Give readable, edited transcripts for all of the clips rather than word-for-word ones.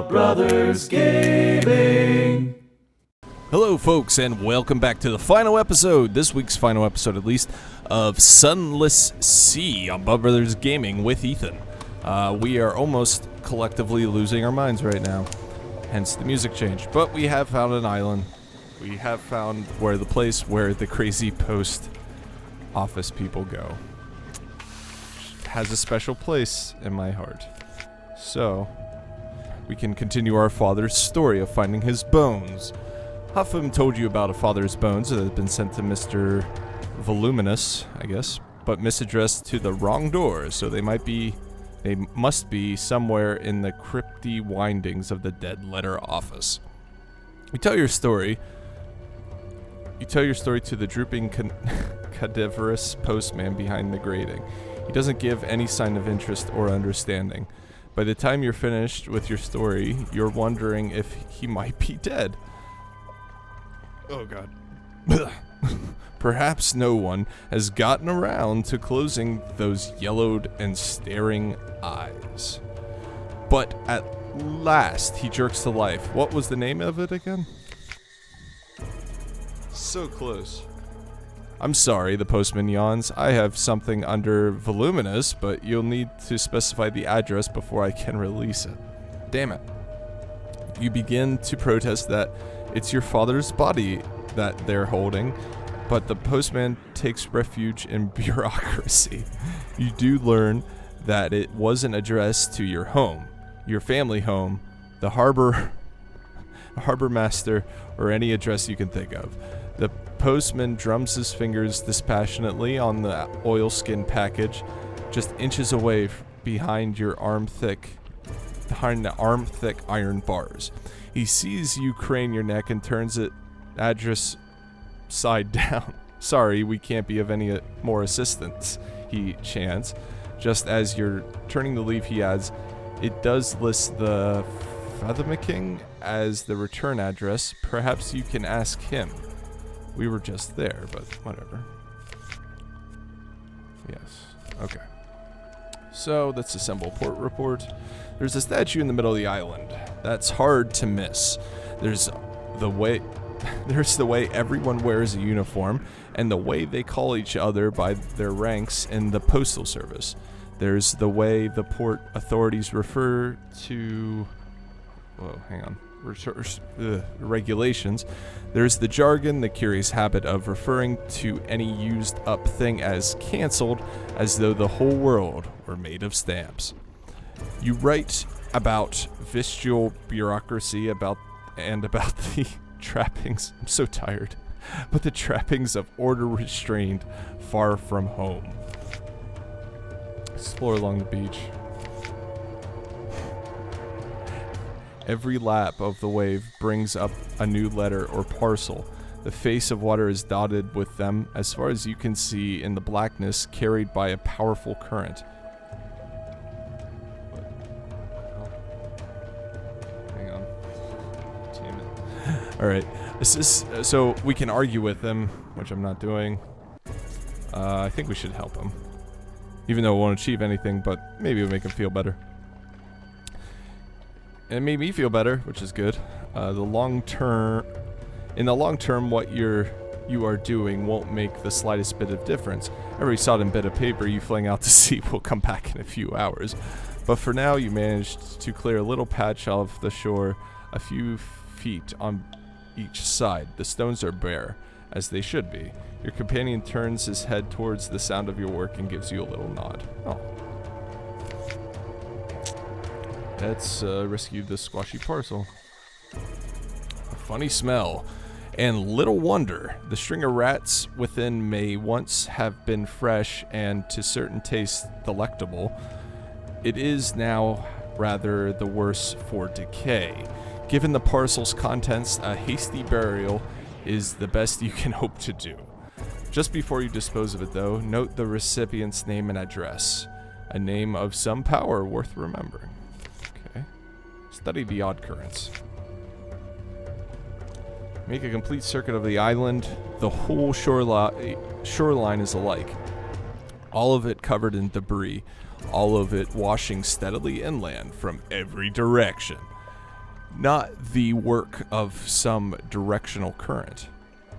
Brothers Gaming. Hello folks, and welcome back to the final episode, this week's final episode at least, of Sunless Sea on Bub Brothers Gaming with Ethan. We are almost collectively losing our minds right now, hence the music change. But we have found an island. We have found the place where the crazy post office people go. It has a special place in my heart. So, we can continue our father's story of finding his bones. Huffam told you about a father's bones that had been sent to Mr. Voluminous, I guess, but misaddressed to the wrong door, so they must be somewhere in the crypty windings of the dead letter office. You tell your story to the drooping cadaverous postman behind the grating. He doesn't give any sign of interest or understanding. By the time you're finished with your story, you're wondering if he might be dead. Oh god. Perhaps no one has gotten around to closing those yellowed and staring eyes. But at last, he jerks to life. What was the name of it again? So close. I'm sorry, the postman yawns. I have something under voluminous, but you'll need to specify the address before I can release it. Damn it. You begin to protest that it's your father's body that they're holding, but the postman takes refuge in bureaucracy. You do learn that it wasn't addressed to your home, your family home, the harbor master, or any address you can think of. The postman drums his fingers dispassionately on the oilskin package, just inches away behind the arm-thick iron bars. He sees you crane your neck and turns it address side down. Sorry, we can't be of any more assistance, he chants. Just as you're turning to leave, he adds, it does list the Fathermaking as the return address. Perhaps you can ask him. We were just there, but whatever. Yes. Okay. So, let's assemble port report. There's a statue in the middle of the island. That's hard to miss. There's the way everyone wears a uniform, and the way they call each other by their ranks in the postal service. There's the way the port authorities refer to... Whoa, hang on. Regulations. There's the jargon, the curious habit of referring to any used up thing as cancelled, as though the whole world were made of stamps. You write about visual bureaucracy about the trappings. I'm so tired. But the trappings of order restrained far from home. Explore along the beach. Every lap of the wave brings up a new letter or parcel. The face of water is dotted with them, as far as you can see, in the blackness carried by a powerful current. Hang on. Damn it. Alright. This is so we can argue with him, which I'm not doing. I think we should help him. Even though it won't achieve anything, but maybe it'll make him feel better. It made me feel better, which is good. In the long term, what you are doing won't make the slightest bit of difference. Every sodden bit of paper you fling out to sea will come back in a few hours. But for now, you managed to clear a little patch of the shore, a few feet on each side. The stones are bare, as they should be. Your companion turns his head towards the sound of your work and gives you a little nod. Oh. Let's rescue the squashy parcel. A funny smell. And little wonder, the string of rats within may once have been fresh and to certain tastes delectable. It is now rather the worse for decay. Given the parcel's contents, a hasty burial is the best you can hope to do. Just before you dispose of it, though, note the recipient's name and address. A name of some power worth remembering. Okay. Study the odd currents. Make a complete circuit of the island. The whole shoreline is alike. All of it covered in debris. all of it washing steadily inland from every direction. Not the work of some directional current.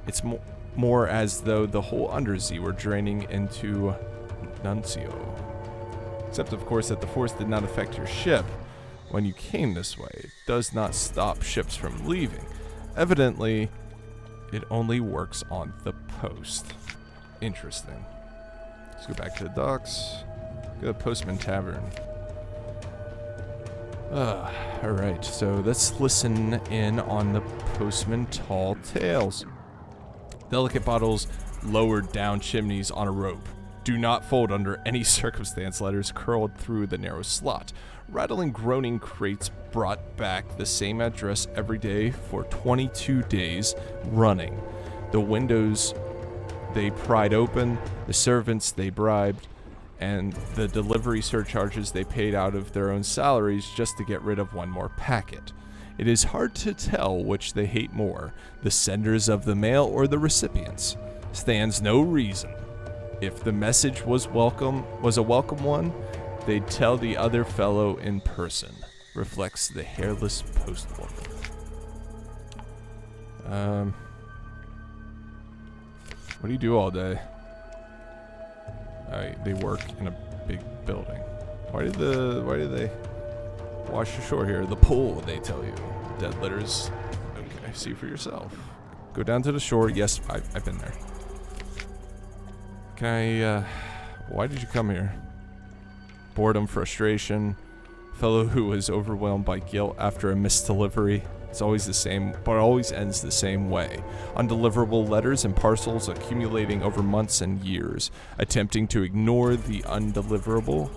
It's more as though the whole undersea were draining into Nuncio. Except, of course, that the force did not affect your ship when you came this way. It does not stop ships from leaving. Evidently, it only works on the post. Interesting. Let's go back to the docks. Go to Postman Cavern. Alright, so let's listen in on the postman tall tales. Delicate bottles lowered down chimneys on a rope. Do not fold under any circumstance. Letters curled through the narrow slot. Rattling, groaning crates brought back the same address every day for 22 days running. The windows they pried open, the servants they bribed, and the delivery surcharges they paid out of their own salaries just to get rid of one more packet. It is hard to tell which they hate more, the senders of the mail or the recipients. Stands no reason. If the message was a welcome one, they'd tell the other fellow in person. Reflects the hairless postwoman. What do you do all day? They work in a big building. Why do they wash ashore here? The pool, they tell you. Dead letters. Okay, see for yourself. Go down to the shore. Yes, I've been there. Why did you come here? Boredom, frustration. Fellow who was overwhelmed by guilt after a missed delivery. It's always the same, but always ends the same way. Undeliverable letters and parcels accumulating over months and years. Attempting to ignore the undeliverable.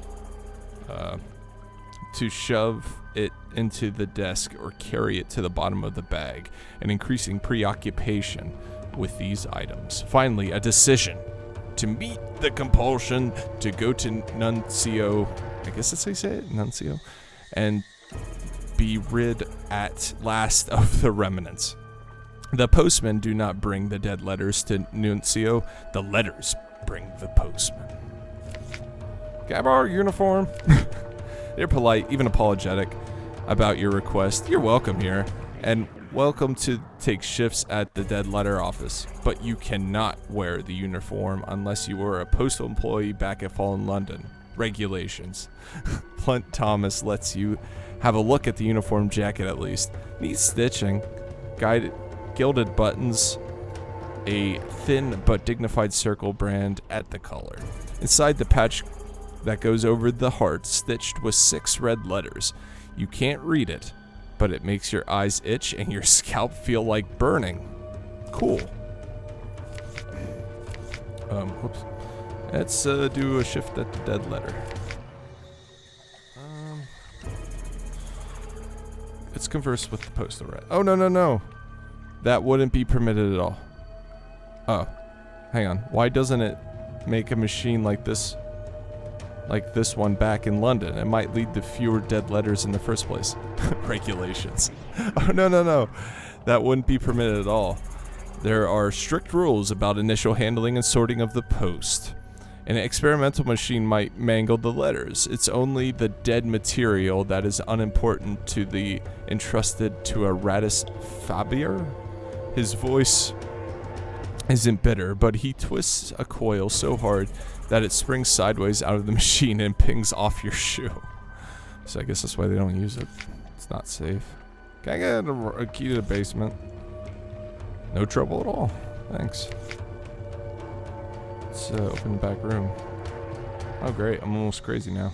To shove it into the desk or carry it to the bottom of the bag. An increasing preoccupation with these items. Finally, a decision. To meet the compulsion to go to Nuncio, I guess that's how you say it, Nuncio, and be rid at last of the remnants. The postmen do not bring the dead letters to Nuncio, the letters bring the postman. Can I borrow your uniform? They're polite, even apologetic about your request. You're welcome here, and welcome to take shifts at the dead letter office, but you cannot wear the uniform unless you were a postal employee back at Fallen London. Regulations. Blunt Thomas lets you have a look at the uniform jacket at least. Neat stitching, gilded buttons, a thin but dignified circle brand at the collar. Inside the patch that goes over the heart, stitched with 6 red letters. You can't read it, but it makes your eyes itch and your scalp feel like burning. Cool. Whoops. Let's do a shift at the dead letter. Let's converse with the postal rat. Oh, no. That wouldn't be permitted at all. Oh, hang on. Why doesn't it make a machine like this one back in London? It might lead to fewer dead letters in the first place. Regulations. Oh, no. That wouldn't be permitted at all. There are strict rules about initial handling and sorting of the post. An experimental machine might mangle the letters. It's only the dead material that is unimportant to the entrusted to a Radis Fabier. His voice isn't bitter, but he twists a coil so hard that it springs sideways out of the machine and pings off your shoe. So I guess that's why they don't use it. It's not safe. Can I get a key to the basement? No trouble at all. Thanks. Let's open the back room. Oh great, I'm almost crazy now.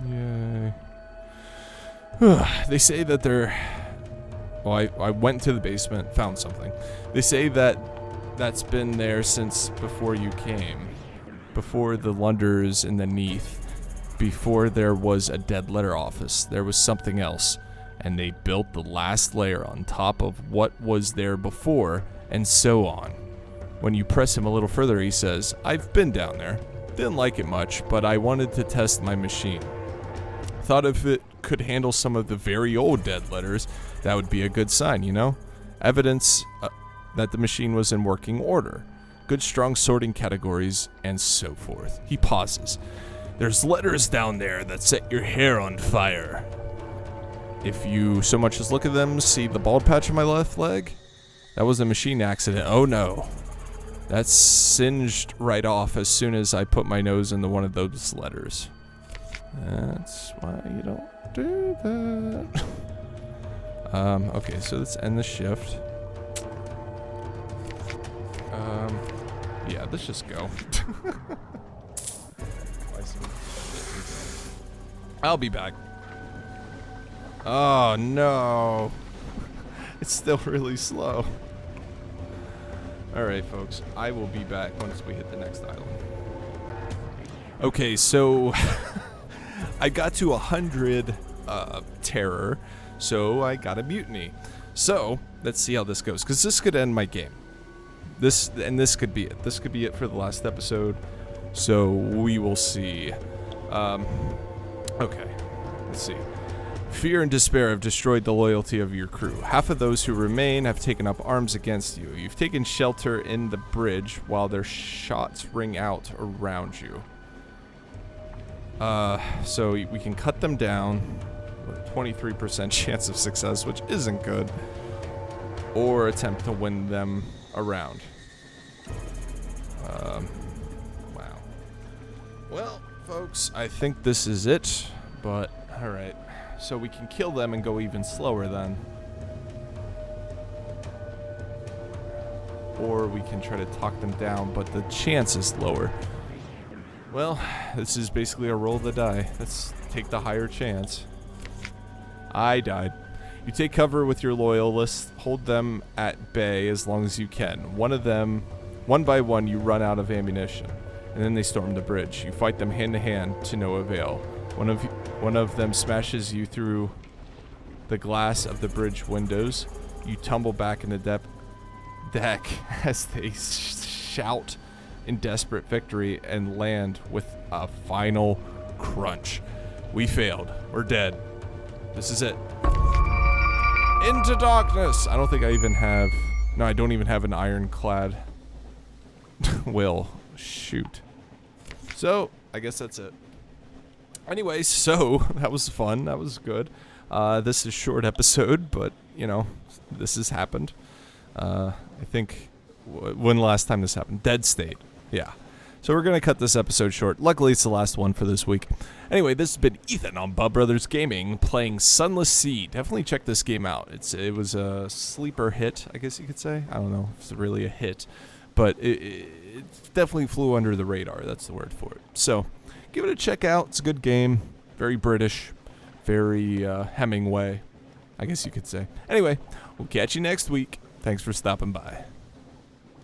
Yay. They say that they're... Well, I went to the basement, found something. They say that that's been there since before you came. Before the Lunders and the Neath. Before there was a dead letter office. There was something else. And they built the last layer on top of what was there before, and so on. When you press him a little further, he says, I've been down there. Didn't like it much, but I wanted to test my machine. Thought if it could handle some of the very old dead letters, that would be a good sign, you know? Evidence that the machine was in working order. Good strong sorting categories, and so forth. He pauses. There's letters down there that set your hair on fire. If you so much as look at them, see the bald patch on my left leg? That was a machine accident. Oh no. That's singed right off as soon as I put my nose into one of those letters. That's why you don't do that. Okay, so let's end the shift. Yeah, let's just go. I'll be back. Oh no. It's still really slow. Alright folks, I will be back once we hit the next island. Okay, so I got to 100 terror, so I got a mutiny. So, let's see how this goes, because this could end my game. This could be it. This could be it for the last episode, so we will see. Okay, let's see. Fear and despair have destroyed the loyalty of your crew. Half of those who remain have taken up arms against you. You've taken shelter in the bridge while their shots ring out around you. So we can cut them down with a 23% chance of success, which isn't good, or attempt to win them around. Wow. Well, folks, I think this is it, but alright. So we can kill them and go even slower then. Or we can try to talk them down, but the chance is lower. Well, this is basically a roll of the die. Let's take the higher chance. I died. You take cover with your loyalists, hold them at bay as long as you can. One by one, you run out of ammunition, and then they storm the bridge. You fight them hand to hand to no avail. One of them smashes you through the glass of the bridge windows. You tumble back in the deck as they shout in desperate victory and land with a final crunch. We failed. We're dead. This is it. Into darkness. I don't think I even have... No, I don't even have an ironclad will. Shoot. So, I guess that's it. Anyway, so that was fun. That was good. This is a short episode, but, you know, this has happened. I think... When the last time this happened? Dead State. Yeah. So we're going to cut this episode short. Luckily, it's the last one for this week. Anyway, this has been Ethan on Bub Brothers Gaming playing Sunless Sea. Definitely check this game out. It was a sleeper hit, I guess you could say. I don't know if it's really a hit, but it definitely flew under the radar. That's the word for it. So give it a check out. It's a good game. Very British. Very Hemingway, I guess you could say. Anyway, we'll catch you next week. Thanks for stopping by.